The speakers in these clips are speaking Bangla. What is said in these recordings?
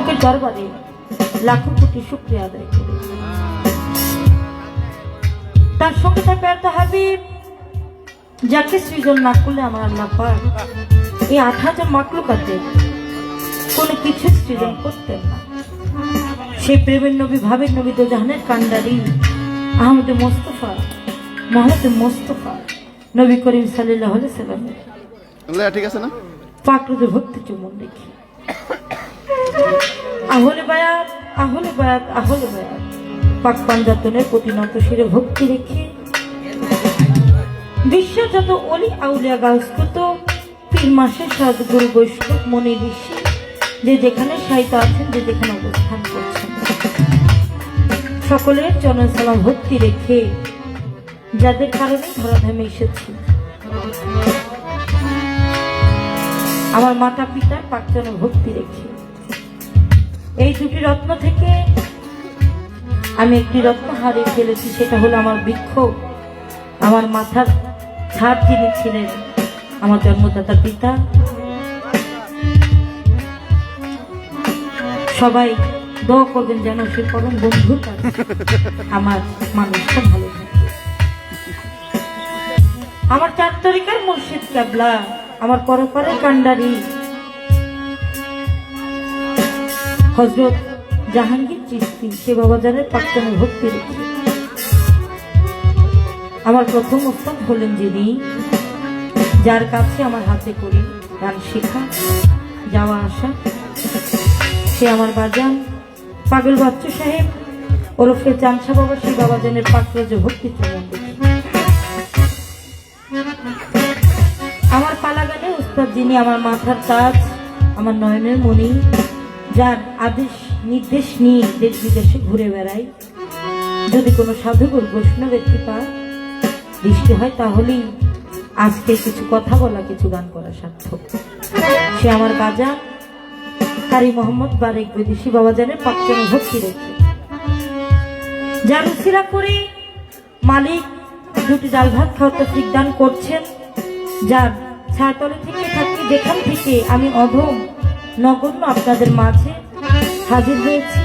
পাকের দরবারে লাখো কোটি শুকরিয়া আদায় করি। তার সঙ্গে থাকবে এত হাবিব যাকে সৃজন না করলে আমার আল্লাহ পাক এই ৮,০০০ মাকলুকাতের কোনো কিছু সৃজন করতেন না। সেই প্রেমের নবী, ভাবের নবী, তো জাহানের কান্ডারি আহমদে মোস্তফা, মোহাম্মদ মোস্তফা নবী করিম সাল্লাল্লাহু আলাইহি সাল্লাম ঠিক আছে না পাকরুদে ভক্তি চুমন রেখে আহলে বায়াত, আহলে বায়াত, আহলে বায়াত পাক পাঞ্জাতনের প্রতি নত শিরে ভক্তি রেখে বিশ্বের যত অলি আউলিয়া গাউসকুত পীর মাসে সাধগুরু বৈষ্ণব মনি ঋষি যে যেখানে সাহিত্য আছেন, যে যেখানে অবস্থান করছেন, সকলের চরণ সালাম ভক্তি রেখে যাদের কারণে ধরাধামে এসেছি আমার মাতা পিতার পাকজন ভক্তি রেখে এই দুটি রত্ন থেকে আমি একটি রত্ন হারিয়ে ফেলেছি। সেটা হলো আমার বৃক্ষ, আমার মাথার ছাদ যিনি ছিলেন আমার জন্মদাতা পিতা। সবাই দোয়া করবেন যেন সে পরম বন্ধুর কাছে আমার মানুষটা ভালো থাকে। আমার ৪ তরিকার মুর্শিদ কেবলা, আমার পরপারের কান্ডারি হযরত জাহাঙ্গীর চিশতি, সে বাবাজানের প্রাক্তনে ভক্তি রেখে আমার প্রথম উস্তাদ হলেন যিনি, যার কাছে আমার হাতে করি গান শেখা যাওয়া আসা, সে আমার বাজান পাগল বাচ্চু সাহেব ওরফে চানসা বাবা, সেই বাবাজানের পাকরজ ভক্তি চমন রেখে আমার পালা গানে উস্তাদ যিনি, আমার মাথার তাজ, আমার নয়নের মণি, যার আদেশ নির্দেশ নিয়ে দেশ বিদেশে ঘুরে বেড়াই। যদি কোনো সাধুগুর বৈষ্ণবের কৃপা দৃষ্টি হয় তাহলেই আজকে কিছু কথা বলা, কিছু গান করা সার্থক। সে আমার বাজান কারি মোহাম্মদ বারেক বিদেশি বাবাজানের পাকচনে ভক্তি রেখে যার উসিলা করে মালিক দুটি ডাল ভাত খাওয়ার তৌফিক দান করছেন, যার ছায়াতলে থেকে থাকি, যেখান থেকে আমি অধম নগণ্য আপনাদের মাঝে হাজির হয়েছি,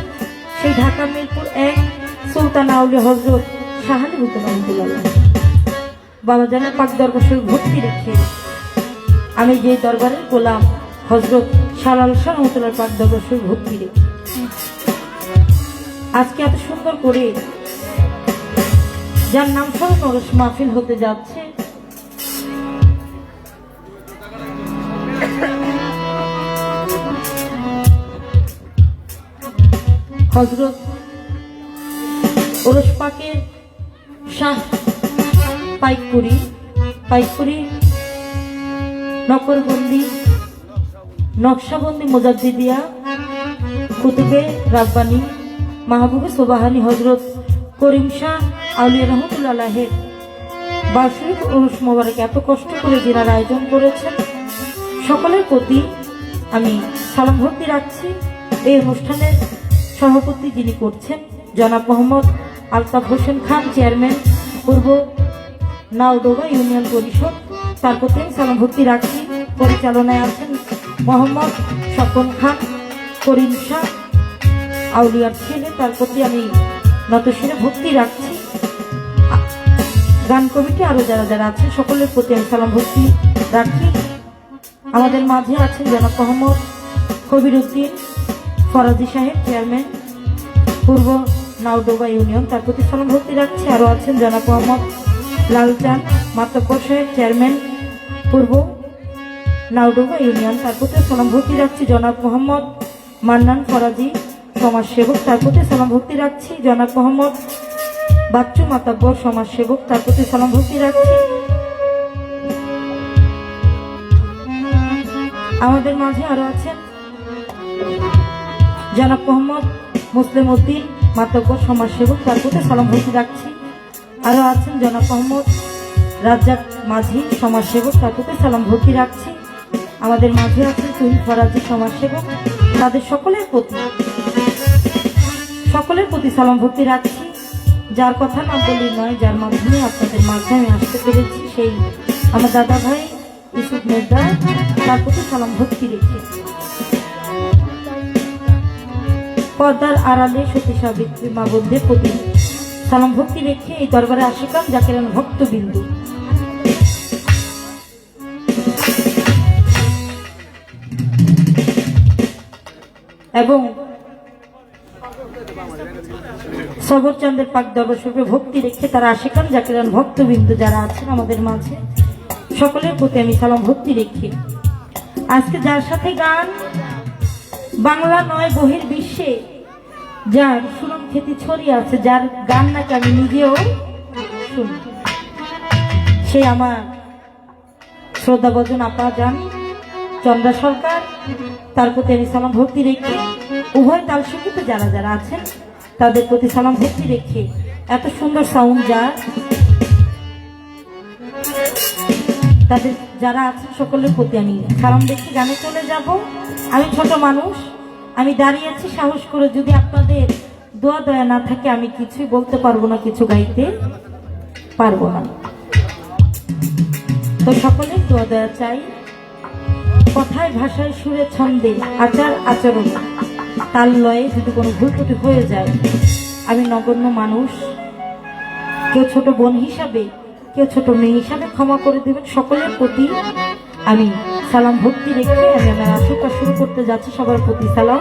সেই ঢাকা মিরপুর ১ সুলতান আউলিয়া হযরত শাহ আলী বুখারী রহমাতুল্লাহ বাবাজানের পাক দরবার ভক্তি রেখে আমি যে দরবারের গোলাম হযরত শাহ আলী শাহ রহমাতুল্লাহ পাক দরবার ভক্তি রেখে আজকে এত সুন্দর করে যার নাম সহ নরস মাহফিল হতে যাচ্ছে, হযরত ওরস পাকের শাহ পাইকপুরি নকরবন্দি নকশাবন্দি মুজাদ্দিদিয়া কুতুবে রাব্বানি মাহবুবে সুবহানি হযরত করিম শাহ আউলিয়া রহমাতুল্লাহ আলাইহির বার্ষিক উরুস মোবারক এত কষ্ট করে যিনারা আয়োজন করেছেন, সকলের প্রতি আমি সালাম ভক্তি রাখছি। এই অনুষ্ঠানের সভাপতি যিনি করছেন জনাব মোহাম্মদ আলতাফ হোসেন খান, চেয়ারম্যান পূর্ব নাওডোবা ইউনিয়ন পরিষদ, তার প্রতি আমি সালাম ভক্তি রাখছি। পরিচালনায় আছেন মোহাম্মদ স্বপন খান, করিম শাহ আউলিয়ার ছেলে, তার প্রতি আমি নতশিরে ভক্তি রাখছি। গান কমিটি আরো যারা যারা আছেন সকলের প্রতি আমি সালাম ভক্তি রাখি। আমাদের মাঝে আছেন জনাব মোহাম্মদ কবির উদ্দিন ফরাজি সাহেব, চেয়ারম্যান পূর্ব নাওডোবা ইউনিয়ন, তার প্রতি সালাম ভক্তি রাখছি। আরো আছেন জনাব মোহাম্মদ লালচাঁদ মাতব্বর সাহেব, চেয়ারম্যান পূর্ব নাওডোবা ইউনিয়ন, তার প্রতি সালাম ভক্তি রাখছি। জনাব মোহাম্মদ মান্নান ফরাজি সমাজসেবক, তার প্রতি সালাম ভক্তি রাখছি। জনাব মোহাম্মদ বাচ্চু মাতব্বর সমাজসেবক, তার প্রতি সালাম ভক্তি রাখছি। আমাদের মাঝে আরো আছেন জনাব মোহাম্মদ মুসলিম উদ্দিন মাতব্বর সমাজসেবক, তার প্রতি সালাম ভক্তি রাখছি। আরো আছেন জনাব মোহাম্মদ রাজ্জাক মাঝি সমাজসেবক, তার প্রতি সালাম ভক্তি রাখছি। আমাদের মাঝে আছেন তুহিন ফরাজি সমাজসেবক, তাদের সকলের প্রতি সালাম ভক্তি রাখছি। যার কথা না বলি নয়, যার মাধ্যমে আপনাদের মাধ্যমে আসতে পেরেছি, সেই আমার দাদা ভাই ইউসুফ মেজদা, তার প্রতি সালাম ভক্তি রেখে পর্দার আড়ালে সতী সাবিত্রী মা বোনদের প্রতি সালাম ভক্তি রেখে এই দরবারে আশিকান জাকিরান ভক্তবিন্দু, এবং সবরচন্দ্রের পাক দরবার শরীফে ভক্তি রেখে তারা আশিকান জাকিরান ভক্তবিন্দু যারা আছেন আমাদের মাঝে সকলের প্রতি আমি সালাম ভক্তি রেখে আজকে যার সাথে গান বাংলা নয় বহির্বিশ্বে যার সুনাম খ্যাতি ছড়িয়ে আছে, যার গান নাকি আমি নিজেও শুনি, সে আমার শ্রদ্ধাভজন আপা যান চন্দ্রা সরকার, তার প্রতি আমি সালাম ভক্তি রেখে উভয় তাল সঙ্গীতে যারা যারা আছেন তাদের প্রতি সালাম ভক্তি রেখে এত সুন্দর সাউন্ড যার তাদের যারা আছেন সকলের প্রতি আমি সালাম রেখে গানে চলে যাব। আমি ছোট মানুষ, আমি দাঁড়িয়ে আছি সাহস করে, যদি আপনাদের দোয়া দয়া না থাকে আমি কিছুই বলতে পারবো না, কিছু গাইতে পারবো না। তো সকলের দোয়া দয়া চাই। কথায় ভাষায় সুরে ছন্দে আচার আচরণ তাল লয়ে যদি কোনো ভুল ত্রুটি হয়ে যায়, আমি নগণ্য মানুষ, কেউ ছোট বোন হিসাবে কেউ ছোট মেয়ে হিসাবে ক্ষমা করে দেবেন। সকলের প্রতি আমি সালাম ভক্তি রেখে আমি আমার আশঙ্কা শুরু করতে যাচ্ছি। সবার প্রতি সালাম,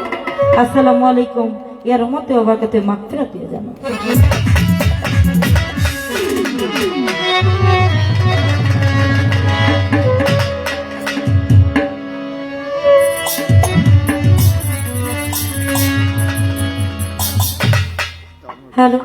আসসালামু আলাইকুম, ইয়া রহমতে ওয়া বারাকাতুহু, মাগফিরাত জানা। হ্যালো,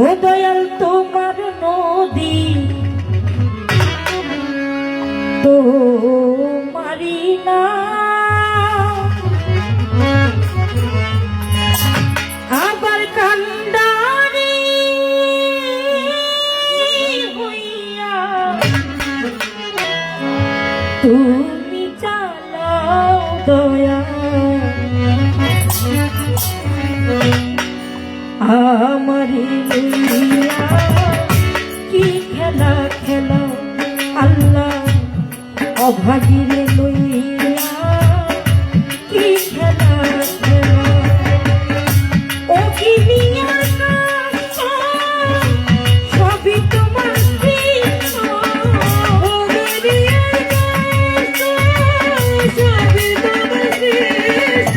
ও দয়াল তোমার নদী তো মারি না, আবার কান্ডারি হইয়া তুমি চালাও দয়া, আমারি লইয়া কি খেলা খেলা আল্লাহ, অভাগীরে লইয়া কি খেলা খেলা, ও কি নিয়ার কাজ সবই তোমার কৃষ্ণ, ও বেরিয়ার কাজ সবই তোমার কৃষ্ণ,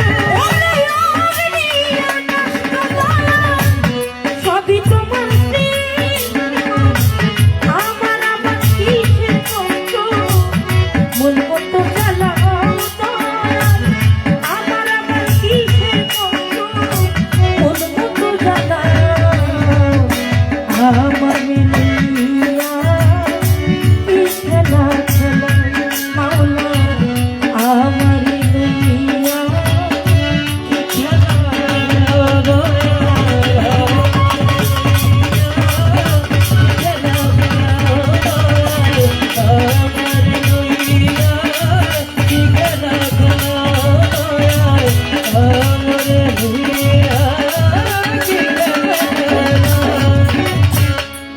সবই তোমার আমার আবার কিসের কষ্ট, মন কত জ্বালাও আমার আবার কিসের কষ্ট, মন কত জ্বালাও আমার মিলিয়া কি খেলা খেলা মাওলা, আমার মিলিয়া কি খেলা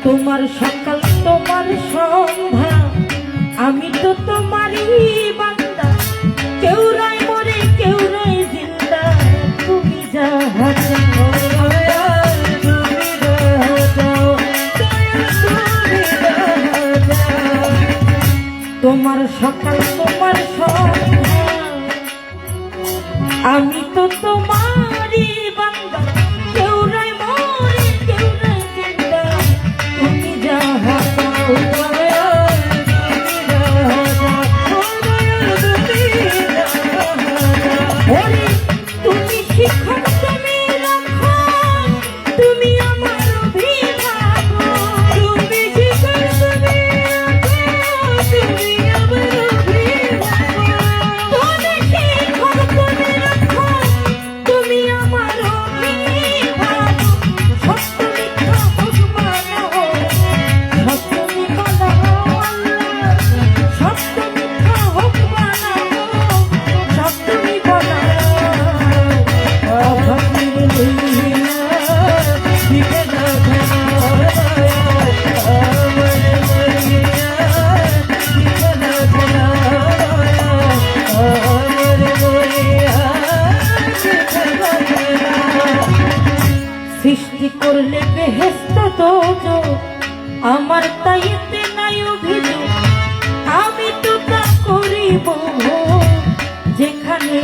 তোমার সকাল তোমার সন্ধ্যা, আমি তো তোমারই বান্দা, কেউ রায় মরে কেউ রায় জিন্দা। সৃষ্টি করলে বেহেশত দোজখ, আমার তাইতে নাই অভিযোগ। আমি তো তা করিব যেখানে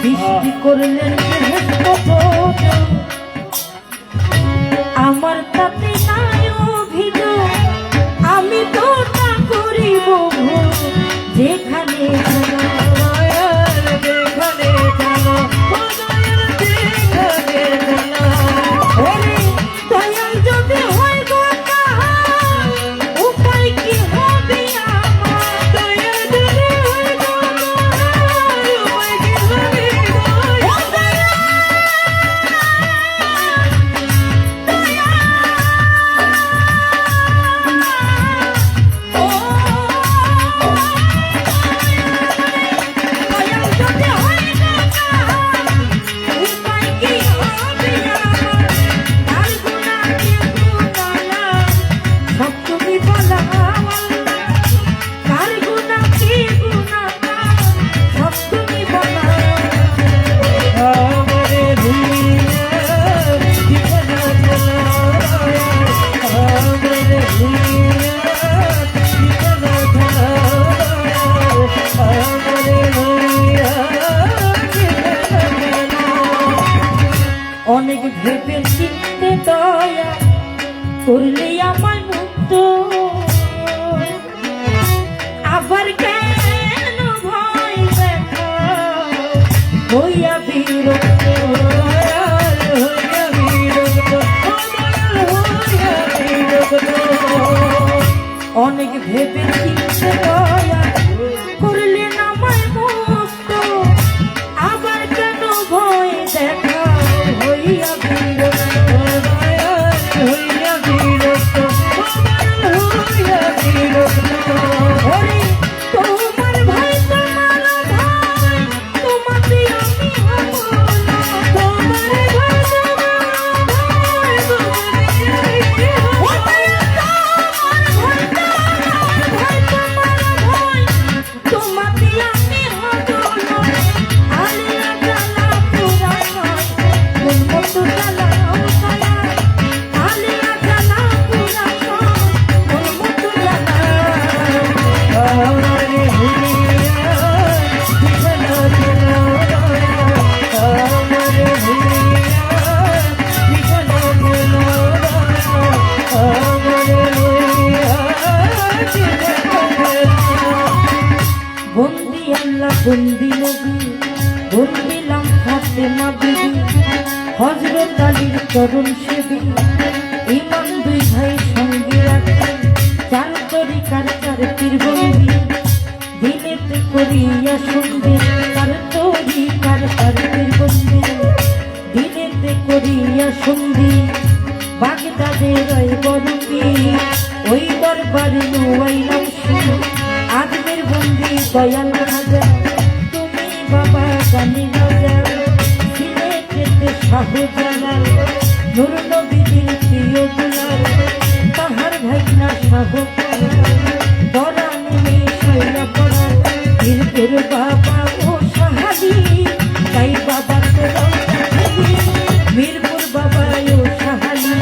সৃষ্টি করলেন বেহেশত দোজখ, আমার তাতে নাই অভিযোগ। আমি তো তা করিব যেখানে অনেক ভেবে চিনতে দয়া করলে আমায় মুক্ত, আবার কেন ভয় দেখা হইয়া বিরক্ত, অনেক ভেবে চিনতে দয়া করলে আমায় মুক্ত, আবার কেন ভয় দেখা হইয়া বিরক্ত, হইয়া বিরক্ত, হইয়া বিরক্ত। ওরে তোমার ভাই, তোমার ভাই, তোমাতে আমি হব না। তোমার ভাই, তোমার ভাই, তোমাতে আমি হব না। তোমার ভাই, তোমার ভাই, তোমার ভাই, তোমাতে আমি হব না। আলিয়া জ্বালা পুরা নয়, মন মতো জ্বালাও ছায়া। আলিয়া জ্বালা পুরা নয়, মন মতো জ্বালাও। আমারে হুলিয়া বিছানা জ্বালাও, আমারে হুলিয়া বিছানা জ্বালাও, আমারে হুলিয়া বিছানা জ্বালাও। বন্দি আল্লাহ, বন্দি নবী, বন্দিলাম ফাতেমা বিবি, হযরত আলীর চরণ সেবী। ইমাম দুই ভাই সঙ্গে রাখে, চার তরিকার চার পীরবন্দি। দিনেতে করিয়া সন্ধি, চার তরিকার চার পীরবন্দি। দিনেতে করিয়া সন্ধি, বাগদাদের ওই বড় পীর। ওই দরবারে নুয়াইলাম শুরু, আজমের বন্দি দয়াল রাজা। তুমি বাবা জানি রাজা, সিলেটেতে শাহজালাল, নূর নবীর প্রিয় দুলাল। তাহার ভাইনা শাহ দরানি শৈলা পড়া, বীরপুর বাবা ও শাহালি। তাই বাবা তো মিরপুর বাবা ও শাহালি,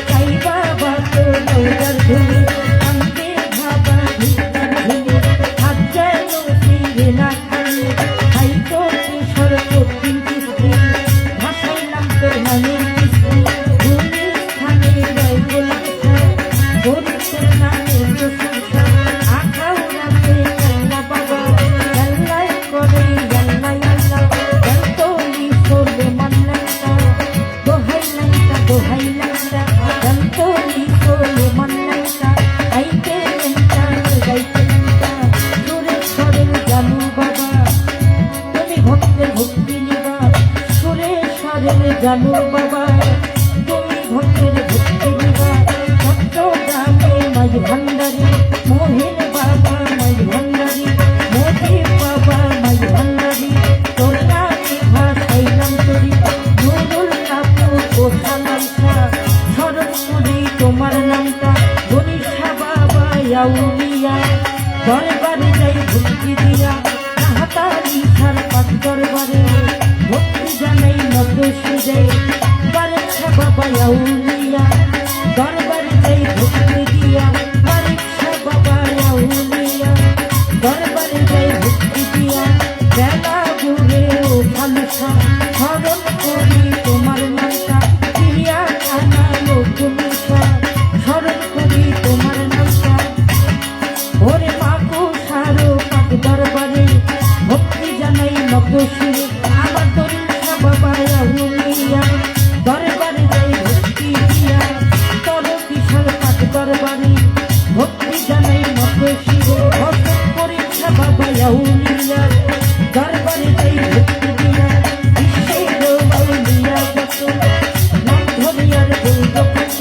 তাই বাবা তো রৌদার ধুলি। কান্দে বাবা ভিতর ধুলি, হাত যেন ফিরে না খালি। তাই তো তুষার কঠিন কিস্তি, ভাসাইলাম তোর নামের কিস্তি। ভুলির স্থানে রয় গোলাম শাহ, গরিবের নামের প্রশংসা। আখাও রাতে আল্লাহ বাবা, আল্লাহ করে আল্লাহ আল্লাহ। জলতলি করবে মান্নাটা, দোহাই লাইটা, দোহাই লাইটা। জলতলি করবে মান্নাটা, গাইতে লেনটা, গাইতে লেনটা। সুরের স্বরের জানু বাবা, তুমি ভক্তের ভক্তি নিবা। সুরের স্বরের জানু বাবা, তুমি ভক্তের ভক্তি নিবা। চট্টগ্রামে মাঝ ভান্ডারি, মোহিন বাবা মাঝ ভান্ডারি, মোদি বাবা মাঝ ভান্ডারি। তোর নামে ভাসাইলাম তরি, নুরুল কাপুর ও সালাম শাহ। স্মরণ করি তোমার নামটা, গনিশা বাবা আউলিয়া। দরবারে যাই ভক্তি দিয়া হাতারি ছাড় পাঠ দরবারে ভক্তি জানাই নত সুজে বারেচ্ছা বাবা আউলিয়া দরবারে যাই ভক্তি দিয়া বারেচ্ছা বাবা আউলিয়া দরবারে যাই ভক্তি দিয়া বেলা ঘুরে ও খালসা স্মরণ করি তোমার নামটা প্রিয়া খানা লোকমিশা স্মরণ করি তোমার নামটা ওরে পাকো সারো পাক দরবারে ভক্তি জানাই নবসুরে আমার দরিষা বাবা আউলিয়া দরবারে যাই ভক্তি দিয়া তর বিশাল পাক দরবারে ভক্তি জানাই নবসুরে ভক্ত পরীক্ষা বাবা আউলিয়া দরবারে যাই ভক্তি দিয়া বিশ্বের আউলিয়া যত নাম ধরিয়ার বলব কত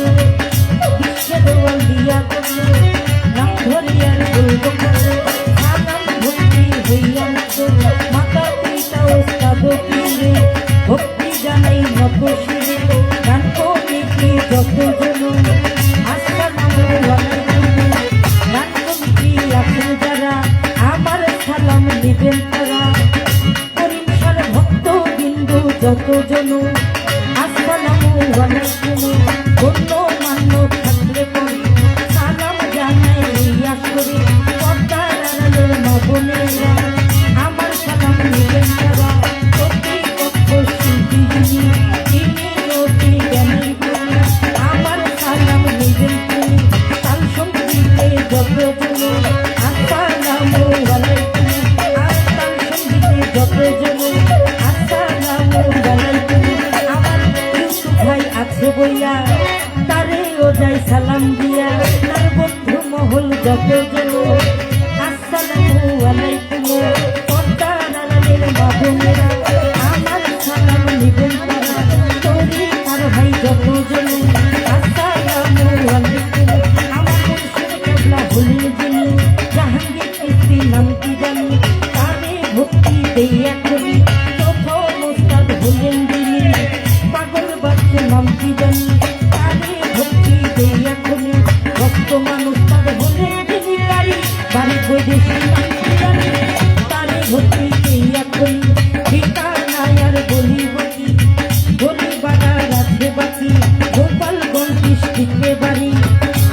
বিশ্বের আউলিয়া কত নাম ধরিয়ার বলব কত সালাম ভক্তি হইয়া মাতা পিতা ওস্তাদ পীরে ভক্তি জানাই নবসুরে গান কমিটি যত জন আসসালামু আলাইকুম গান কমিটি আছেন যারা আমার সালাম দিবেন তারা পরিমসার ভক্ত বিন্দু যত জন আসসালামু আলাইকুম গণ্য মান্য থাকলে পরে সালাম জানাই হইয়া করি পর্দার আড়ালের মা বোনেরা আমার সালাম নিবেন তারা প্রতিপক্ষ শিল্পী যিনি অতি জ্ঞানী গুণী আমার সালাম নিবেন তুমি তাল সঙ্গীতে যত জন আসসালামু আলাইকুম আর তাল সঙ্গীতে যত জন আসসালামু আলাইকুম আমার ইউসুফ ভাই আছে বইয়া তারেও যাই সালাম দিয়া তার বন্ধু মহল যত জন আসসালামু আলাইকুম পর্দার আড়ালের মা বোনেরা আমার সালাম নিবেন তারা তোরি তার ভাই যত জন আসসালামু আলাইকুম আমার মুর্শিদ কেবলা হলেন যিনি জাহাঙ্গীর কৃষ্টি নাম কি জানি তারে ভক্তি দেই এখনই প্রথম ওস্তাদ হলেন যিনি পাগল বাচ্চা নাম কি জানি তারে ভক্তি দেই এখনই ভক্ত মানুষ তার হলেন যিনি বাড়ি বৈদেশি নাম কি জানি তারে ভক্তি দেই এখনই পিতা নায়ার বলিবতী বলিবাড়া রাধে বাকি গোপালগঞ্জ ডিস্ট্রিক্টে বাড়ি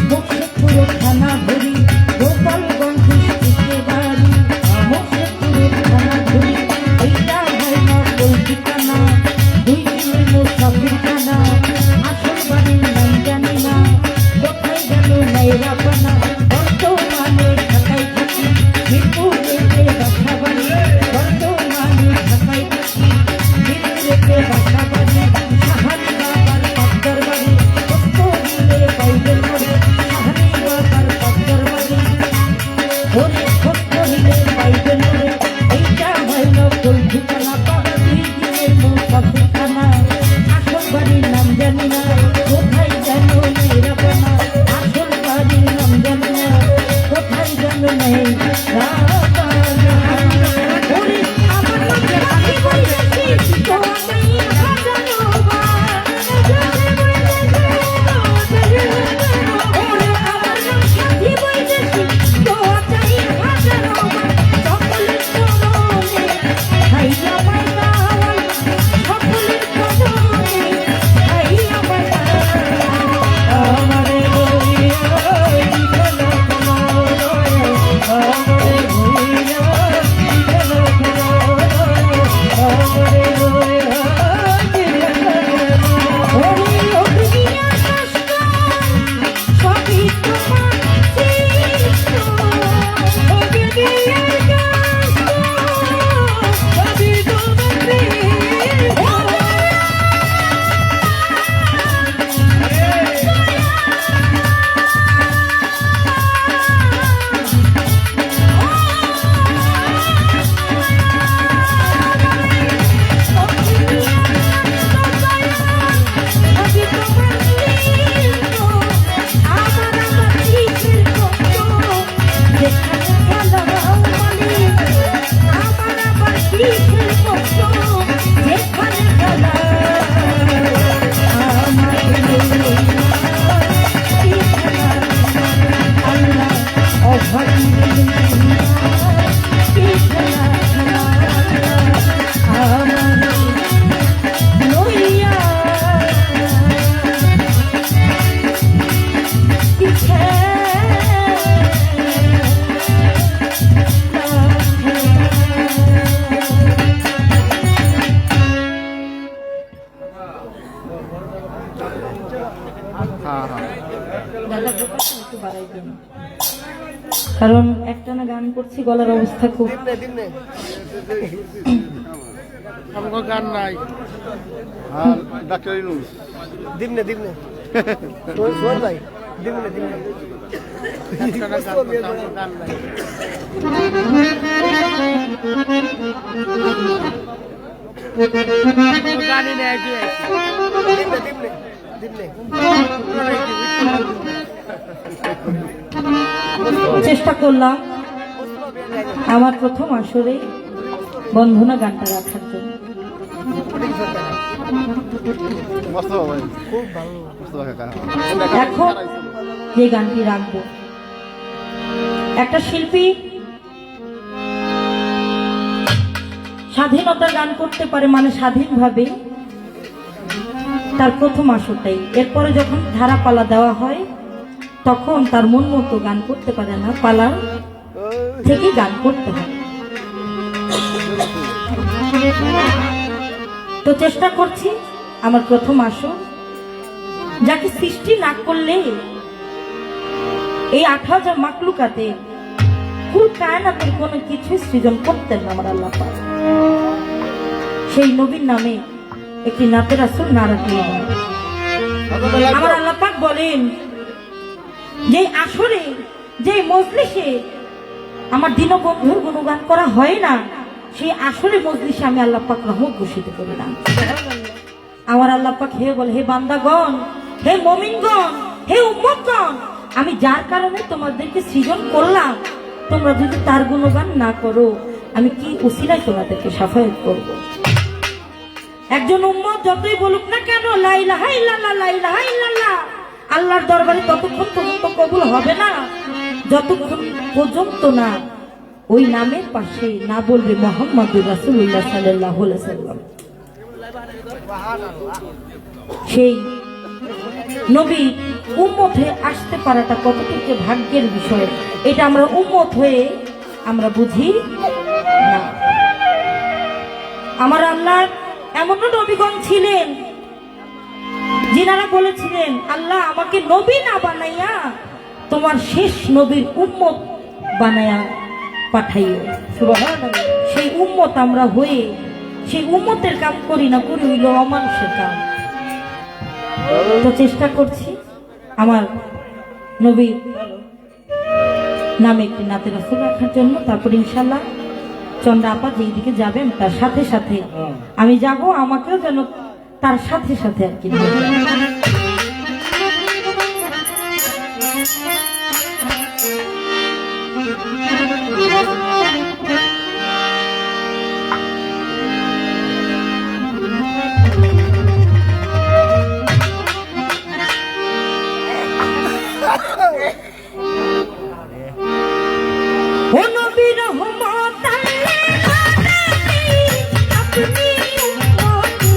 মুর্শিদপুর থানা ধরি গোপালগঞ্জ ডিস্ট্রিক্টে বাড়ি মুর্শিদপুর থানা ধরি এইটা হয় না কলকাতা দুই দিনের মুসাফির খানা আসল বাড়ির নাম জানি না কোথায় গেল নাইরা পানা বর্তমানে ঢাকায় থাকি মিরপুরেতে বাসা বাড়ি বর্তমানে ঢাকায় থাকি মিরপুরেতে বাসা বাড়ি সাহারি বাবার পাত্তর বাড়ি কষ্ট দিলে পাইবেন করে সাহারি বাবার পাত্তর বাড়ি ওরে কষ্ট দিলে পাইবেন করে এইটা হয় না কলকাতা পাড়া দুই দিনের মুসাফির খানা আসল বাড়ির নাম জানি না কোথায় যেন মেয়েরা বানা আসল বাড়ির নাম জানি না কোথায় যেন মেয়েরা বানা ওরে আমার নামে আমি বলেছি তো আমি হাজারো ওরে আমার নাম সাথী বলেছি তো চাই হাজারো সকলের চরণে হাইয়া মাইনা সকলের চরণে হাইয়া মাইনা আমারে বলিয়া জীবন তোমার আমারে থাকেন, কারণ একটানা গান করছি, গলার অবস্থা খুব। আমার গান নাই। আর ডাক্তার ইনুস দিমনে সোহেল ভাই দিমনে একটা না গান করতে আমার গান নাই। গানই নেই আগে দিমনে চেষ্টা করলাম আমার প্রথম আসরে বন্ধনা গানটা রাখার জন্য। মোস্তফা ভাই, খুব ভালো। মোস্তফা কাকা। এখন যে গানটি রাখবো, একটা শিল্পী স্বাধীনতার গান করতে পারে, মানে স্বাধীনভাবে তার প্রথম আসরটাই। এরপরে যখন ধারা পালা দেওয়া হয় তখন তার মন মতো গান করতে পারে না, পালা থেকে গান করতে হয়। তো চেষ্টা করছি আমার প্রথম আসর, যাকে সৃষ্টি না করলে এই 18,000 মাকলুকাতে কুল কায়নাতের কোনো কিছু সৃজন করতেন না আমার আল্লাহ পাক। সেই নবীর নামে একটি নাতে রাসূল না রাখলে হয়। আমার আল্লাহ পাক বলেন, যে আসরে, যে মজলিসে আমার দীনবন্ধুর গুণগান করা হয় না, সেই আসরে মজলিসে আমি আল্লাহ পাক রহমত ঘোষিত করি না। আমার আল্লাহ পাক হে বলে, হে বান্দাগণ, হে মুমিনগণ, হে উম্মতগণ, আমি যার কারণে তোমাদেরকে সৃজন করলাম, তোমরা যদি তার গুণগান না করো, আমি কি উসিলায় তোমাদেরকে সাফায়াত করব? একজন উম্মত যতই বলুক না কেন লা ইলাহা ইল্লাল্লাহ, লা ইলাহা ইল্লাল্লাহ, আল্লাহর দরবারে ততক্ষণ পর্যন্ত কবুল হবে না যতক্ষণ পর্যন্ত না ওই নামের পাশে না বলবে মুহাম্মাদুর রাসূলুল্লাহ সাল্লাল্লাহু আলাইহি ওয়াসাল্লাম। সেই নবী উম্মত হয়ে আসতে পারাটা কতটুকু ভাগ্যের বিষয়, এটা আমরা উম্মত হয়ে আমরা বুঝি না। আমার আল্লাহ এমন নবীগণ ছিলেন যিনারা বলেছিলেন, আল্লাহ আমাকে নবী না বানাইয়া তোমার শেষ নবীর উম্মত বানায়া পাঠাইও। সুবহানাল্লাহ। সেই উম্মত আমরা হয়ে সেই উম্মতের কাম করি না, করি হইল অমানুষের কাম। তো চেষ্টা করছি আমার নবীর নামে একটি নাতে রাসূল রাখার জন্য। তারপর ইনশাল্লাহ চন্দ্রা আপা যেই দিকে যাবেন তার সাথে সাথে আমি যাব, আমাকেও যেন তার সাথে সাথে আর কি ও নবী রহমত আপনি উম্মতের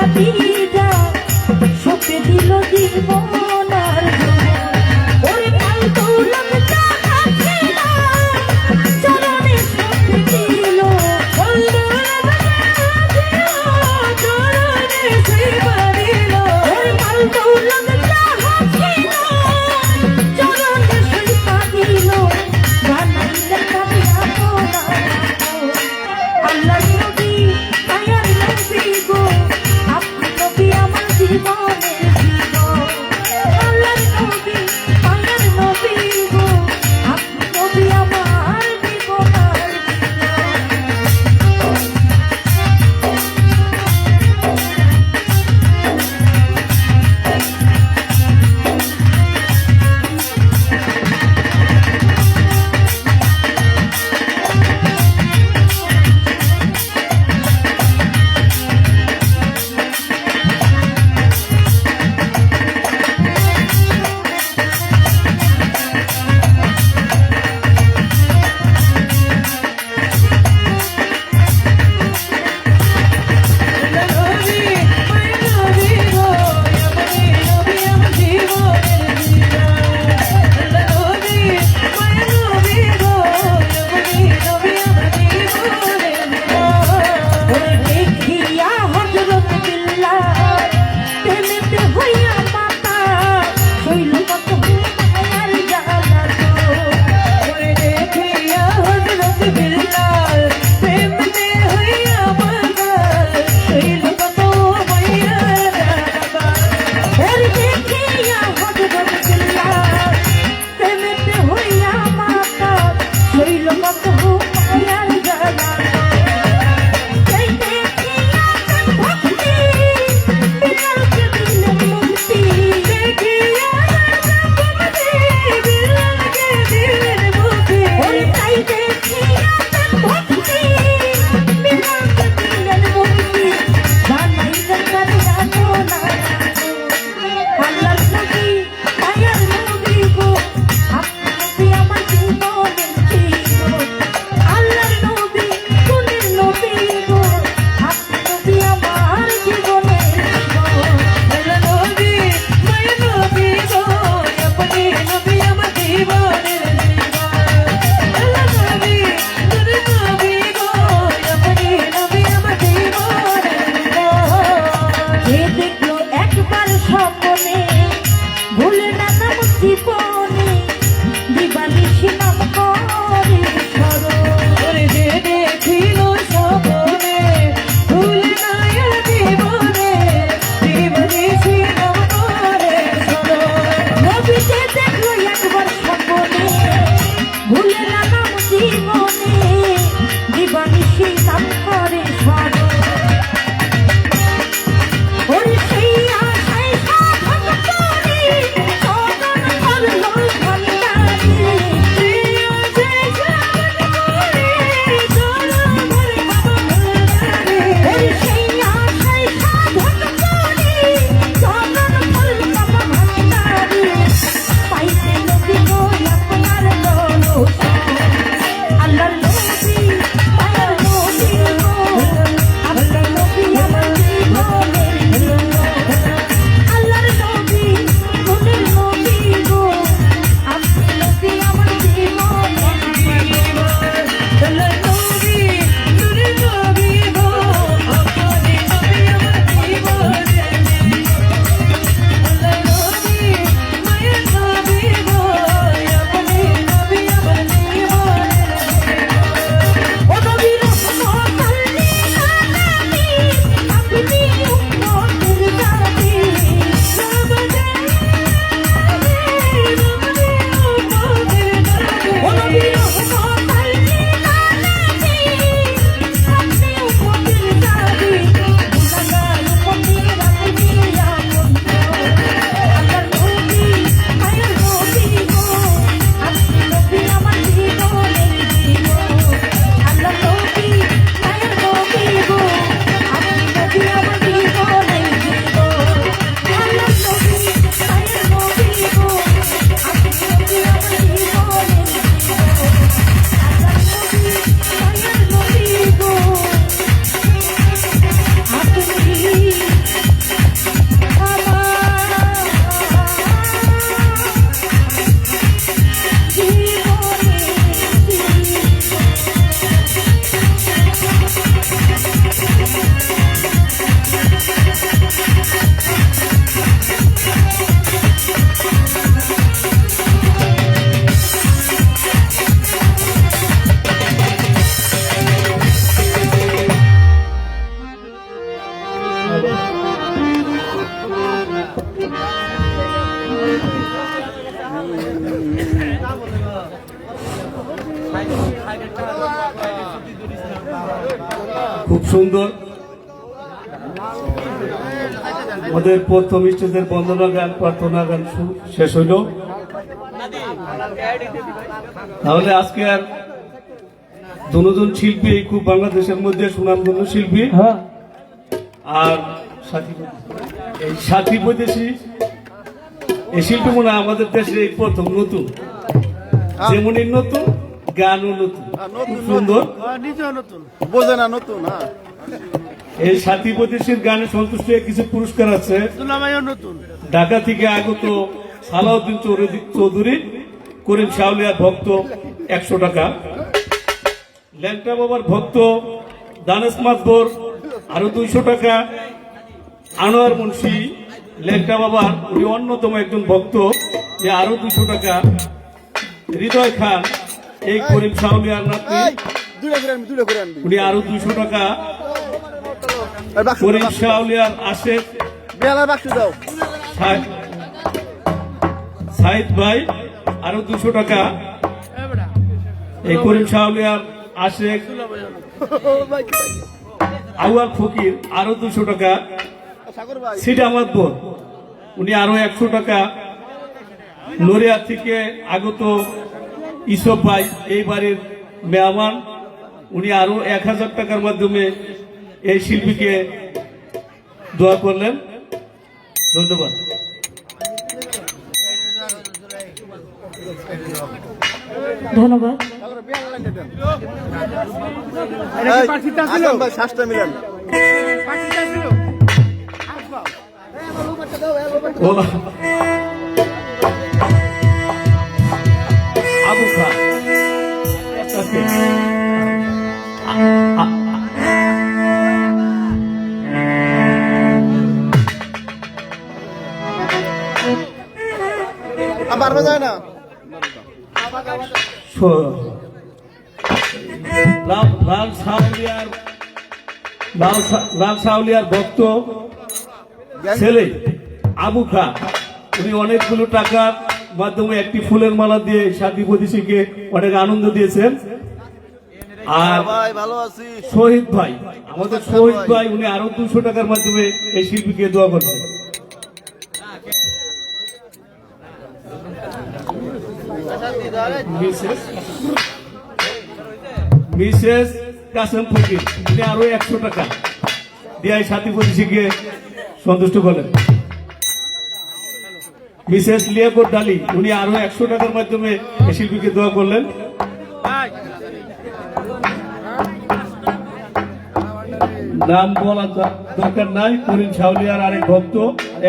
খাদিজা সপে দিল জীবন আর ওরে পাল দৌলত ছিল চরণে সপে দিল চরণে সেবা দিল ওরে পাল দৌলত ছিল চরণে সেবা দিল বানাইলে কাবে আপনা আল্লাহ নবী মায়ার নবী গো আপনি নবী আমার জীবনের জীবন আল্লাহ নবী মায়ার নবী গো আপনি নবী আমার জীবনের জীবনে দিবানিশি নাম করে স্মরণ যে দেখিল স্বপনে ভুলে নাই জীবনে দিবানিশি নাম করে স্মরণ নবী যে দেখলো একবার স্বপনে ভুলে না নাম জীবনে দিবানিশি নাম করে স্মরণ ওরে সেই আশায় সাধন করি সুন্দর আমাদের প্রথম স্টেজের বন্দনা গান প্রার্থনা গান শেষ হইল। তাহলে আজকে আর দুজন শিল্পী খুব বাংলাদেশের মধ্যে সুনামধন্য শিল্পী, আর এই সাথী বৈদেশি এই শিল্পী মনে হয় আমাদের দেশে এই প্রথম নতুন, যেমনই নতুন গানও নতুন, খুব সুন্দর, নিজেও নতুন, বোঝে না নতুন। হ্যাঁ, এই সাথী বৈদেশির গানে সন্তুষ্ট হয়ে কিছু পুরস্কার আছে। দুলাভাইও নতুন। ঢাকা থেকে আগত সালাউদ্দিন চৌধুরী, করিম শাওলিয়ার ভক্ত 100 টাকা, ল্যাংটা বাবার ভক্ত দানেশ মাতবর আরো 200 টাকা, আনোয়ার মুন্সি ল্যাংটা বাবার উনি অন্যতম একজন ভক্ত, যে আরো 200 টাকা, হৃদয় খান এই করিম শাওলিয়ার নাতনি উনি আরো 200 টাকা, করিম শাওলিয়ার আশেক বেলা বাক্স দাও। সাইদ ভাই আরো 200 টাকা, এই করিম শাওলিয়ার আশেক আউয়াল ফকির আরো 200 টাকা, সিডা মাতবর উনি আরো 100 টাকা, নড়িয়া থেকে আগত ইসব ভাই এই বাড়ির মেহমান উনি আরো 1000 টাকার মাধ্যমে এই শিল্পীকে দোয়া করলেন। ধন্যবাদ। ধন্যবাদ। শ্বাসটা মিলেন। আবু খান পারবে যায় না। লাল সাউলিয়ার ভক্ত ছেলে আবু খান উনি অনেকগুলো টাকার মাধ্যমে একটি ফুলের মালা দিয়ে সাথী প্রতিশীকে অনেক আনন্দ দিয়েছেন। আর ভালো আছি। শহীদ ভাই, আমাদের শহীদ ভাই উনি আরো 200 টাকার মাধ্যমে এই শিল্পীকে দোয়া করছেন। মিসেস কাসেম ফকির উনি আরো 100 টাকা দিয়ে সাথী প্রতিশীকে সন্তুষ্ট করলেন। মিসেস লিয়াকত ডালি উনি আরো 100 টাকার মাধ্যমে এই শিল্পীকে দোয়া করলেন। নাম বলা দরকার নাই, করিম শাওলিয়ার আরেক ভক্ত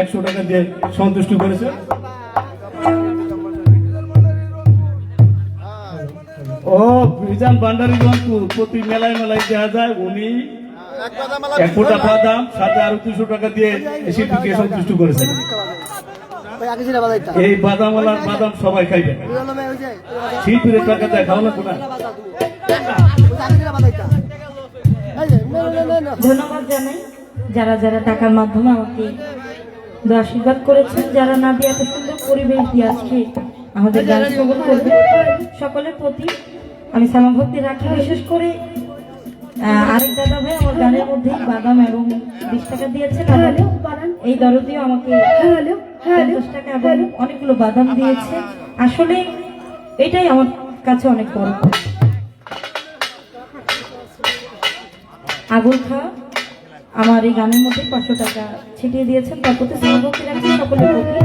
100 টাকা দিয়ে সন্তুষ্ট করেছে। ও মিজান ভান্ডারী রংপুর প্রতি মেলায় মেলায় দেখা যায় উনি 1 কোটা বাদাম সাথে আরো 200 টাকা দিয়ে শিল্পীকে সন্তুষ্ট করেছেন। এই বাদামওয়ালার বাদাম সবাই খাইবেন, শিল্পীর টাকা দেয় খাওয়া লাগবে না। ধন্যবাদ জানাই যারা যারা টাকার মাধ্যমে আমাকে আশীর্বাদ করেছেন, যারা না দিয়ে এত সুন্দর পরিবেশ দিয়ে আজকে আমাদের গান শ্রবণ করবে, সকলের প্রতি আমি সালাম ভক্তি রাখি। বিশেষ করে আরেক দাদা ভাই আমার গানের মধ্যে বাদাম এবং 20 টাকা দিয়েছেন, এই দরদিও আমাকে 50 টাকা এবং অনেকগুলো বাদাম দিয়েছে। আসলে এটাই আমার কাছে অনেক বড়। আগুন খা আমার এই গানের মধ্যে 500 টাকা ছিটিয়ে দিয়েছেন, তার প্রতি সালাম ভক্তি রাখি সকলের প্রতি।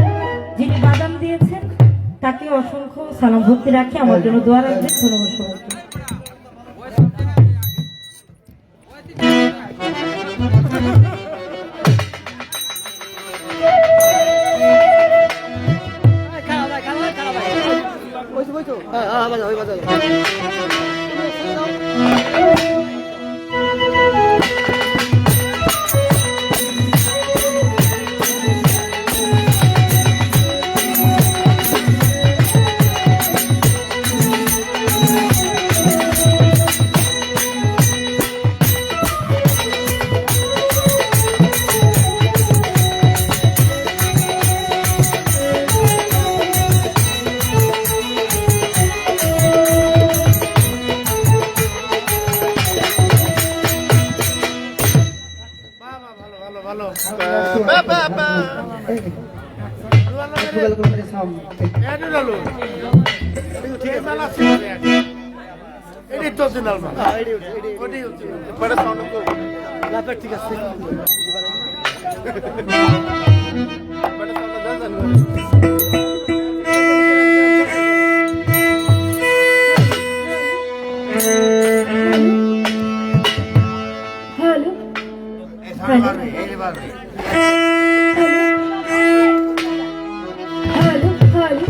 যিনি বাদাম দিয়েছেন তাকে অসংখ্য সালাম ভক্তি রাখি, আমার জন্য দোয়া রাখবেন। ধন্যবাদ সবাইকে। Google ko rin sa ঠিক আছে hello hello hello hello hello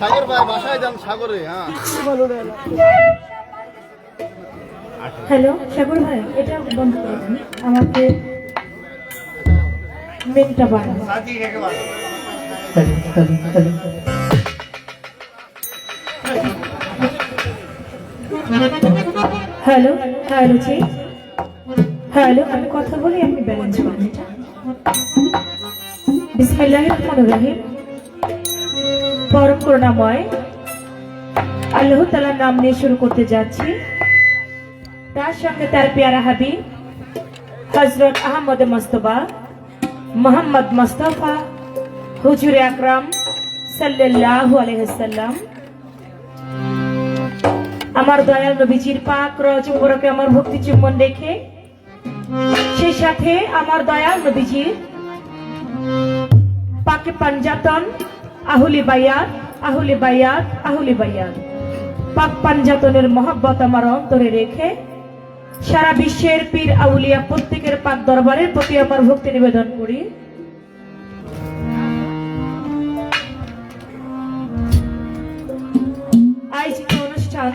Sagar ভাই বাসায় যান সাগরে। হ্যাঁ হ্যালো সাগর ভাই এটা বন্ধ করে দিন আমাকে মেনটা বাড়ানো হ্যালো হ্যাঁ রুচি হ্যালো আমি কথা বলি আপনি ব্যালেন্স করেন এটা বিসমিল্লাহির রহমানির রহিম পরম করুণাময় আল্লাহ তাআলার নাম নিয়ে শুরু করতে যাচ্ছি। তার সঙ্গে তার পেয়ারা হাবিব হযরত আহমদ মুস্তাফা মোহাম্মদ মুস্তাফা হুজুর আকরাম সাল্লাল্লাহু আলাইহি ওয়াসাল্লাম, আমার দয়াল নবীজির পাক রওজা মুবারকে আমার ভক্তি চুম্বন রেখে, সেই সাথে আমার দয়াল নবীজির পাকে পাঞ্জাতন আহুলি বায়াত আহুলি বায়াত আহুলি বায়াত পাক পাঞ্জাতনের মহব্বত আমার অন্তরে রেখে সারা বিশ্বের পীর আউলিয়া প্রত্যেকের পাক দরবারের প্রতি আমার ভক্তি নিবেদন করি। আয়োজিত অনুষ্ঠান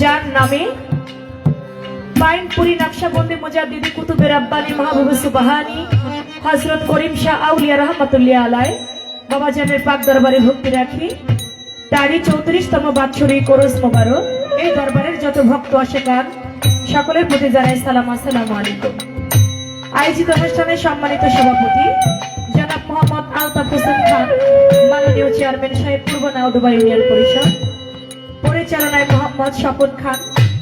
যার নামে বাইনপুরি নকশবন্দি মুজাদ্দিদি কুতুবে রাব্বানি মাহবুবে সুবহানি হযরত করিম শাহ আউলিয়া রহমাতুল্লাহ আলাইহি বাবা জানের পাক দরবারে ভক্তি রাখি, তারই 34তম বাৎসরিক ওরস মোবারক। এই দরবারের যত ভক্ত আশেকান সকলের প্রতি জানাই সালাম, আসসালামু আলাইকুম। আয়োজিত অনুষ্ঠানের সম্মানিত সভাপতি জনাব মোহাম্মদ আলতাফ হোসেন খান, মাননীয় চেয়ারম্যান সাহেব পূর্ব নাওডুবা ইউনিয়ন পরিষদ, পরিচালনায় মোহাম্মদ স্বপন খান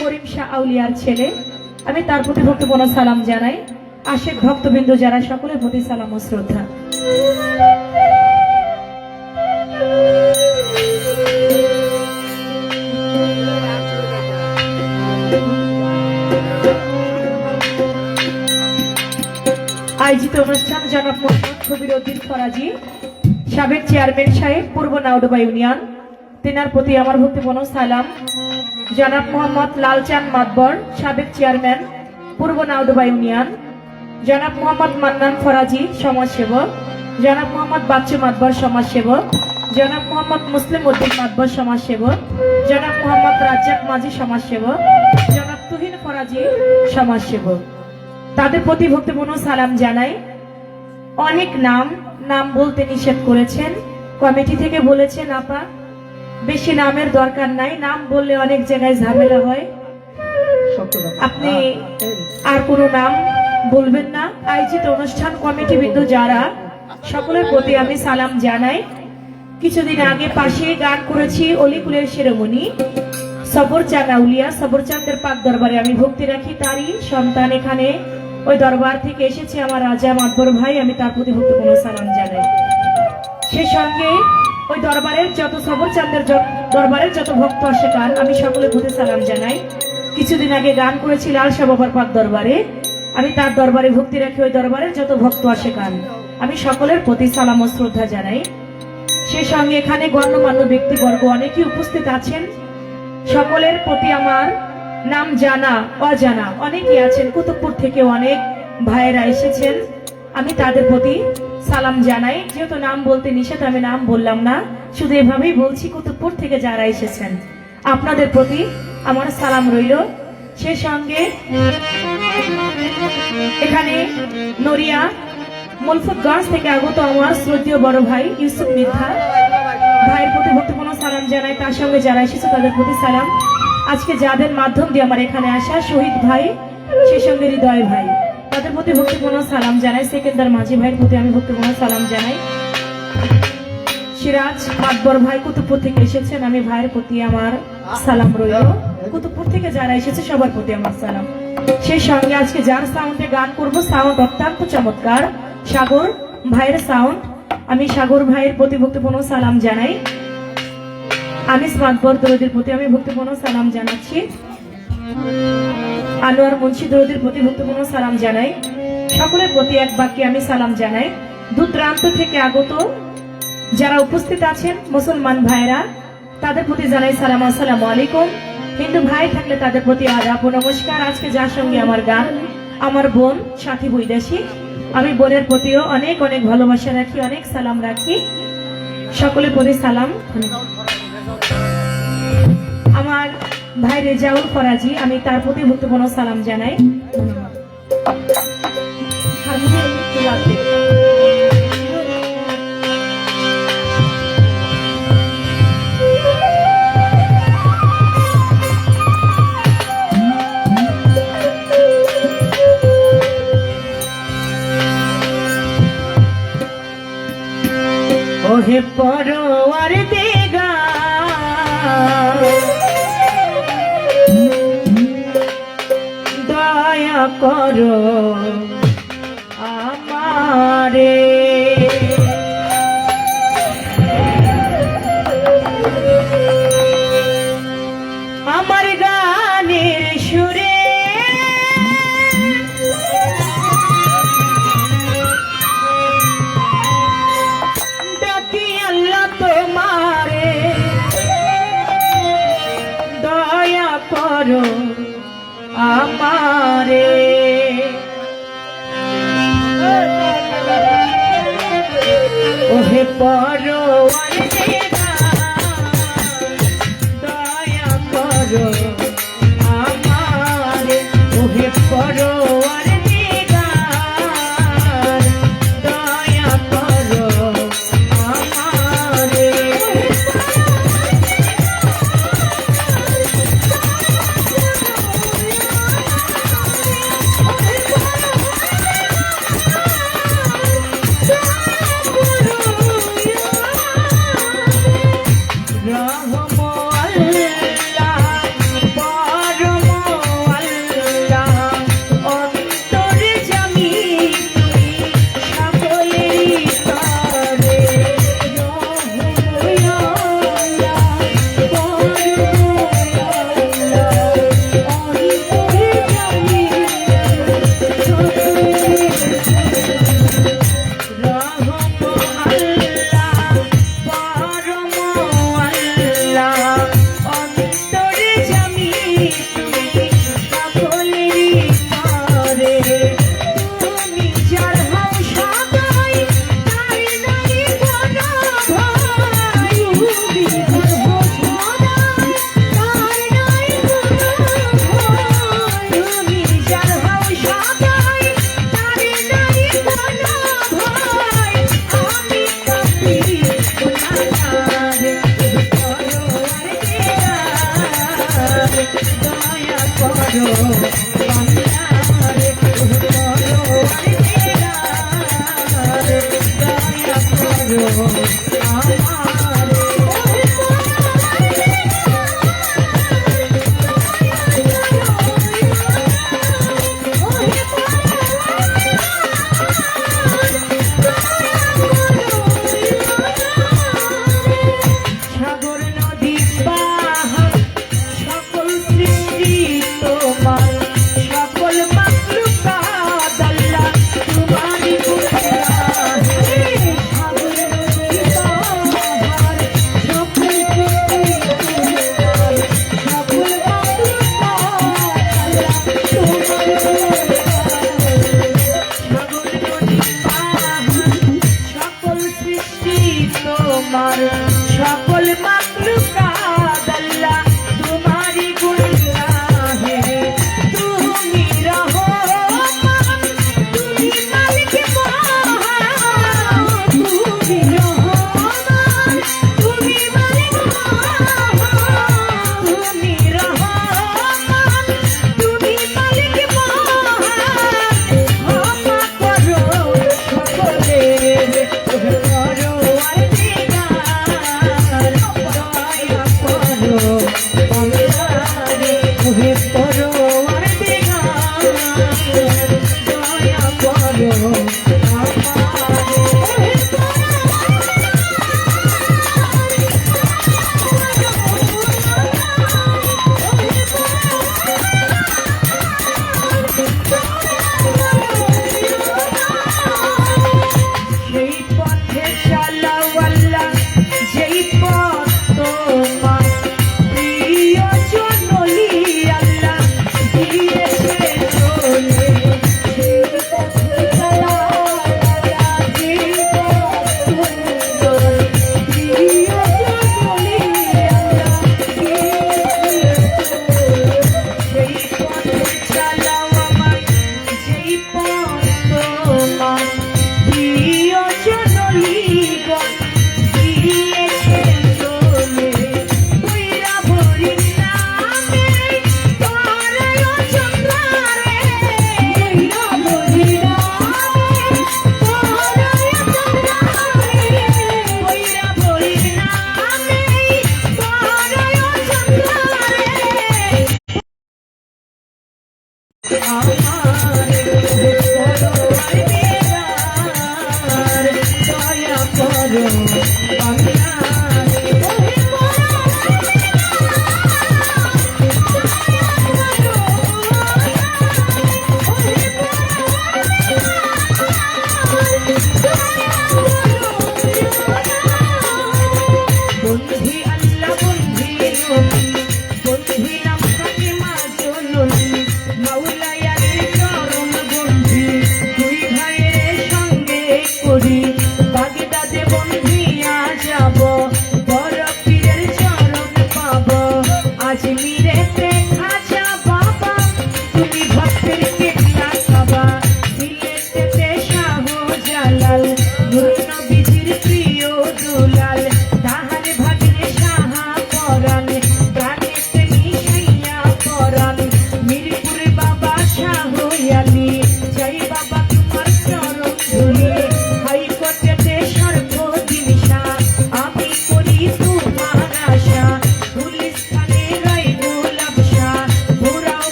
করিম শাহ আউলিয়ার ছেলে, আমি তার প্রতি ভক্তিপূর্ণ সালাম জানাই। আশেক ভক্তবৃন্দ যারা সকলের প্রতি সালাম ও শ্রদ্ধা। আয়োজিত অনুষ্ঠান জনাব মোহাম্মদ কবিরউদ্দিন ফরাজি, সাবেক চেয়ারম্যান সাহেব পূর্ব নাওডুবা ইউনিয়ন, তেনার প্রতি আমার ভক্তিপূর্ণ সালাম। জনাব মোহাম্মদ লালচাঁদ মাতবর, সাবেক চেয়ারম্যান পূর্ব নাওডুবা ইউনিয়ন, জনাব মোহাম্মদ মান্নান ফরাজি সমাজসেবক, জনাব মোহাম্মদ বাচ্চু মাতবর সমাজসেবক, জনাব মোহাম্মদ মুসলিম উদ্দিন মাতবর সমাজসেবক, জনাব মোহাম্মদ রাজ্জাক মাঝি সমাজসেবক, জনাব তুহিন ফরাজি সমাজসেবক, তাদের প্রতি ভক্তিপূর্ণ সালাম জানাই। অনেক নাম বলতে নিষেধ করেছেন, কমিটি থেকে বলেছেন আপা বেশি নামের দরকার নাই, নাম বললে অনেক জায়গায় ঝামেলা হয়, আপনি আর কোনো নাম বলবেন না। আয়োজিত অনুষ্ঠান কমিটি বিন্দু যারা সকলের প্রতি আমি সালাম জানাই। কিছুদিন আগে পাশে গান করেছি অলিকুলের শিরোমণি সবরচাঁদ আউলিয়া, সবরচাঁদের পাক দরবারে আমি ভক্তি রাখি, তারই সন্তান এখানে ওই দরবার থেকে এসেছে আমার রাজা মাতবর ভাই, আমি তার প্রতি ভক্তিপূর্ণ সালাম জানাই। সেই সঙ্গে ওই দরবারের যত সবরচাঁদের দরবারের যত ভক্ত আশেকান আমি সকলের প্রতি সালাম জানাই। কিছুদিন আগে গান করেছি লাল শাহ বাবার পাক দরবারে, আমি তার দরবারে ভক্তি রাখি, ওই দরবারের যত ভক্ত আশেকান আমি সকলের প্রতি সালাম ও শ্রদ্ধা জানাই। সেই সঙ্গে এখানে গণ্যমান্য ব্যক্তিবর্গ অনেকেই উপস্থিত আছেন, সকলের প্রতি আমার নাম জানা অজানা অনেকেই আছেন, কুতুবপুর থেকে অনেক ভাইয়েরা এসেছেন, আমি তাদের প্রতি সালাম জানাই। যেহেতু নাম বলতে নিষেধ আমি নাম বললাম না, শুধু এভাবেই বলছি কুতুবপুর থেকে যারা এসেছেন আপনাদের প্রতি আমার সালাম রইল। সেই সঙ্গে এখানে নড়িয়া মলফুতগঞ্জ থেকে আগত আমার শ্রদ্ধেয় বড় ভাই ইউসুফ মিথা ভাইয়ের প্রতি ভক্তিপূর্ণ সালাম জানাই, তার সঙ্গে যারা এসেছে তাদের প্রতি সালাম। আজকে যাদের মাধ্যম দিয়ে আমার এখানে আসা শহীদ ভাই, সেই সঙ্গে হৃদয় ভাই, তাদের প্রতি ভক্তিপূর্ণ সালাম জানাই। সেকেন্দার মাঝি ভাইয়ের প্রতি আমি ভক্তিপূর্ণ সালাম জানাই। সিরাজ মাতবর ভাই কুতুবপুর থেকে এসেছেন, আমি ভাইয়ের প্রতি আমার সালাম রইল। কুতুবপুর থেকে যারা এসেছে সবার প্রতি আমার সালাম। সেই সঙ্গে আজকে যার সাউন্ডে গান করব, সাউন্ড অত্যন্ত চমৎকার, সাগর ভাইয়ের সাউন্ড, আমি সাগর ভাইয়ের প্রতি ভক্তিপূর্ণ সালাম জানাই। আনিস মাতবর দরদির প্রতি আমি ভক্তিপূর্ণ সালাম জানাচ্ছি। আনোয়ার মুন্সি দরদির প্রতি ভক্তিপূর্ণ সালাম জানাই। সকলের প্রতি এক বাক্যে আমি সালাম জানাই। দূর দূরান্ত থেকে আগত যারা উপস্থিত আছেন মুসলমান ভাইরা, তাদের প্রতি জানাই সালাম, আসসালামু আলাইকুম। হিন্দু ভাই থাকলে তাদের প্রতি আদাব ও নমস্কার। আজকে যার সঙ্গে আমার গান, আমার বোন সাথী বৈদেশী, আমি বোনের প্রতিও অনেক অনেক ভালোবাসা রাখি, অনেক সালাম রাখি, সকলের প্রতি সালাম। আমার ভাই রেজাউল ফরাজি, আমি তার প্রতি ভক্তিপূর্ণ সালাম জানাই। ওহে পরওয়ার দেগার করো আমারে। আমার গানের সুরে ডাকি আল্লাহ তোমারে, দয়া করো আমারে। ওহে পরওয়ার দয়া করো আমারে। ওহে পরওয়ার দয়া করো আমারে। তোমার সকল মাখলুকাত আল্লাহ তোমারই গুণ গাহে। তুমি রহমান, তুমি মালিক মহান, তুমি রহমান, তুমি মালিক মহান, তুমি রহমান, তুমি মালিক মহান। ক্ষমা করো সকলের সেই পথে চালাও আল্লাহ, যেই পথ তোমার প্রিয় জননী আল্লাহ দিয়েছে চলে। সেই পথে চালাও আল্লাহ, যেই পথ তোমার প্রিয় জননী আল্লাহ দিয়েছে চলে। সেই পথে চালাও আমার, যেই পথ তোমার প্রিয় জননীগণ দিয়েছে চলে। কইরা ভরি নামে পরায় চন্দ্রারে, কইরা ভরি নামে পরায় চন্দ্রারে, কইরা ভরি নামে পরায় চন্দ্রারে। আমার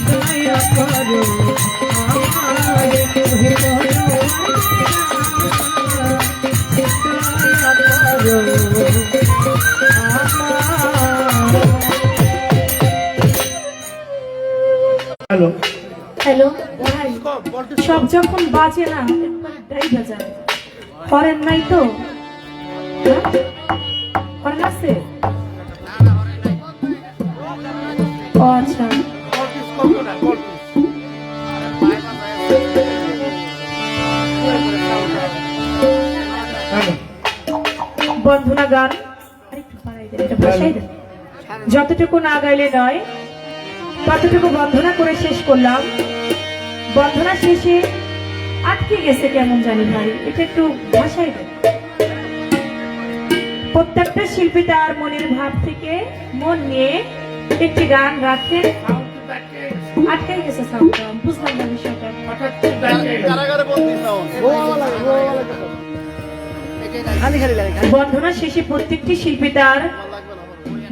দয়া করো আমারে ওহে হ্যালো হ্যালো ভাই, সব যখন বাজে না একবারটাই বাজায়, করেন নাই তো? হ্যাঁ? করেন আছে? ও আচ্ছা, হ্যালো বন্ধনা গান আরেকটু বাড়াই দেন, এটা ভাষাই দেন। যতটুকু না গাইলে নয়, ততটুকু বন্ধনা করে শেষ করলাম। বন্ধনা শেষে আটকে গেছে কেমন জানি ভাই, এটা একটু ভাষাই দেন। প্রত্যেকটা শিল্পী তার মনের ভাব থেকে মন নিয়ে একটি গান রাখেন। আটকে গেছে সাউন্ডটা, বুঝলাম না বিষয়টা। কারাগারে বন্দি সাউন্ড। খালি খালি লাগে খালি। বন্ধনা শেষে প্রত্যেকটি শিল্পী তার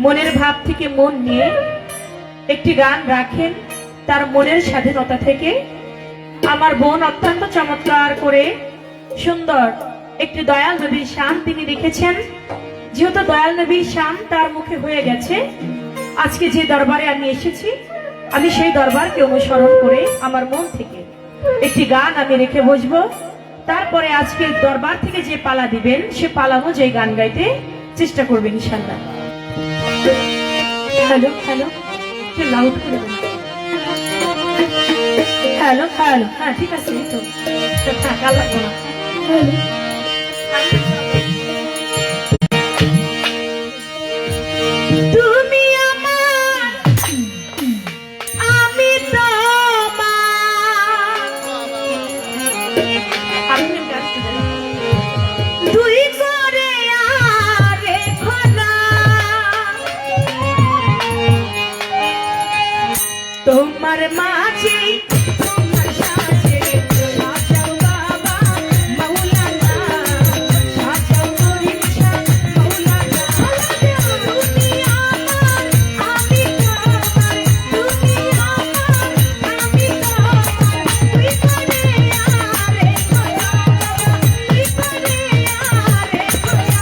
মনের ভাব থেকে মন নিয়ে একটি গান রাখেন তার মনের স্বাধীনতা থেকে। আমার বোন অত্যন্ত চমৎকার করে সুন্দর একটি দয়াল নবীর শান তিনি রেখেছেন। যেহেতু দয়াল নবীর শান তার মুখে হয়ে গেছে, আজকে যে দরবারে আমি এসেছি, আমি সেই দরবারকে অনুসরণ করে আমার মন থেকে একটি গান আমি রেখে বসবো। তারপরে আজকের দরবার থেকে যে পালা দিবেন সে পালা অনুযায়ী গান গাইতে চেষ্টা করবেন ইনশাআল্লাহ। হ্যালো হ্যালো, একটু লাউড করে দেন। হ্যালো হ্যালো, হ্যাঁ ঠিক আছে, এই তো থাকা লাগবে না। হ্যালো, তুমি আমার, আমি তোমার, দুই করে আরে খোলা, তোমার মাঝে তোমার সাজে সাজাও বাবা মাওলানা, সাজাও মরিশা মাওলানা। তুমি আমার, আমি তোমার, তুমি আমার, আমি তোমার, তুই করে আরে খোলা, তুই করে আরে খোলা,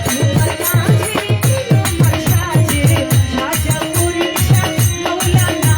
তোমার মাঝে তোমার সাজে সাজাও মরিশা মাওলানা,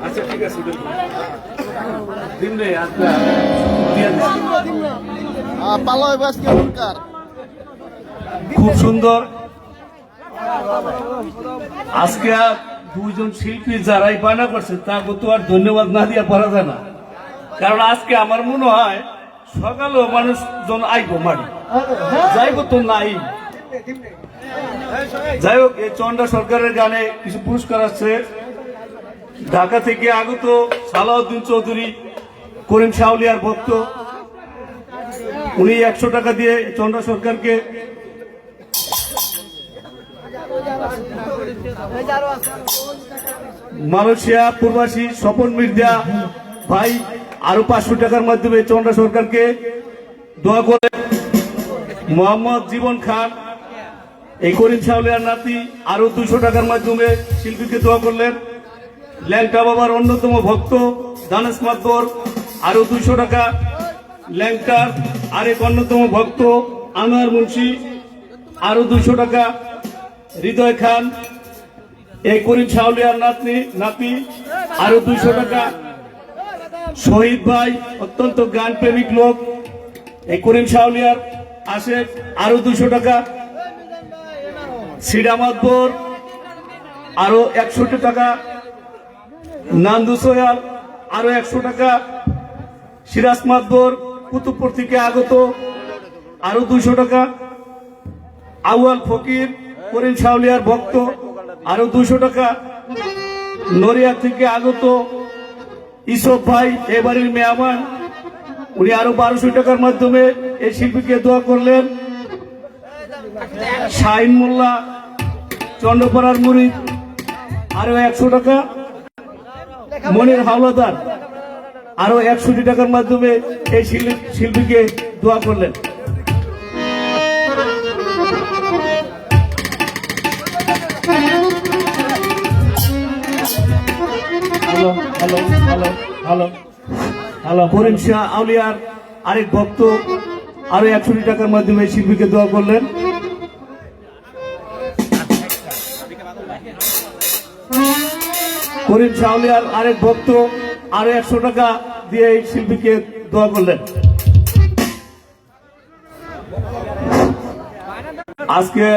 আচ্ছা ঠিক আছে দিন রে আজকে দিয়ে দে। পালো এবার আজকে উনকার খুব সুন্দর আজকে দুইজন শিল্পী যারাই বায়না করছে তাকে তো আর ধন্যবাদ না দিয়ে পারা যায় না, কারণ আজকে আমার মনে হয় সকালেও মানুষজন আইব মারি যাইব তো নাই। যাই হোক, এই চন্দ্রা সরকারের গানে কিছু পুরস্কার আছে। ঢাকা থেকে আগত সালাউদ্দিন চৌধুরী, করিম শাওলিয়ার ভক্ত, উনি 100 টাকা দিয়ে চন্দ্রা সরকারকে। মালয়েশিয়া প্রবাসী স্বপন মির্জা ভাই আরো 500 টাকার মাধ্যমে চন্দ্রা সরকারকে দোয়া করে। মোহাম্মদ জীবন খান, এই করিম শাওলিয়ার নাতি, আরো 200 টাকার মাধ্যমে শিল্পীকে দোয়া করলেন। ল্যাংটা বাবার অন্যতম ভক্ত দানেশ মাতবর, আরো 200 টাকা। ল্যাংটার আরেক অন্যতম ভক্ত আনোয়ার মুন্সি, আরো 200 টাকা। হৃদয় খান, এই করিম শাওলিয়ার নাতি, আরো 200 টাকা। শহীদ ভাই অত্যন্ত গান প্রেমিক লোক, এই করিম শাওলিয়ার আশেক, আরো 200 টাকা। সিডা মাতবর, আরো 100 টাকা। নান্দু সোয়াল, আরো 100 টাকা। সিরাজ মাতবর কুতুবপুর থেকে আগত, আরো 200 টাকা। আউয়াল ফকির, করিম শাওলিয়ার ভক্ত, আরো 200 টাকা। নড়িয়া থেকে আগত ইসব ভাই, এবারের মেহমান, উনি আরো 1200 টাকার মাধ্যমে এই শিল্পীকে দোয়া করলেন। শাহিন মোল্লা, চন্দ্রপাড়ার মুরিদ, আরো 100 টাকা। মনির হাওলাদার, আরো 100 টাকার মাধ্যমে এই শিল্পীকে দোয়া করলেন। Hello hello hello hello hello Karim Shah আউলিয়ার আরেক ভক্ত আরো 100 টাকার মাধ্যমে শিল্পীকে দোয়া করলেন। করিম শাহ আউলিয়ার আরেক ভক্ত আরো 100 টাকা দিয়ে এই শিল্পীকে দোয়া করলেন। আজকে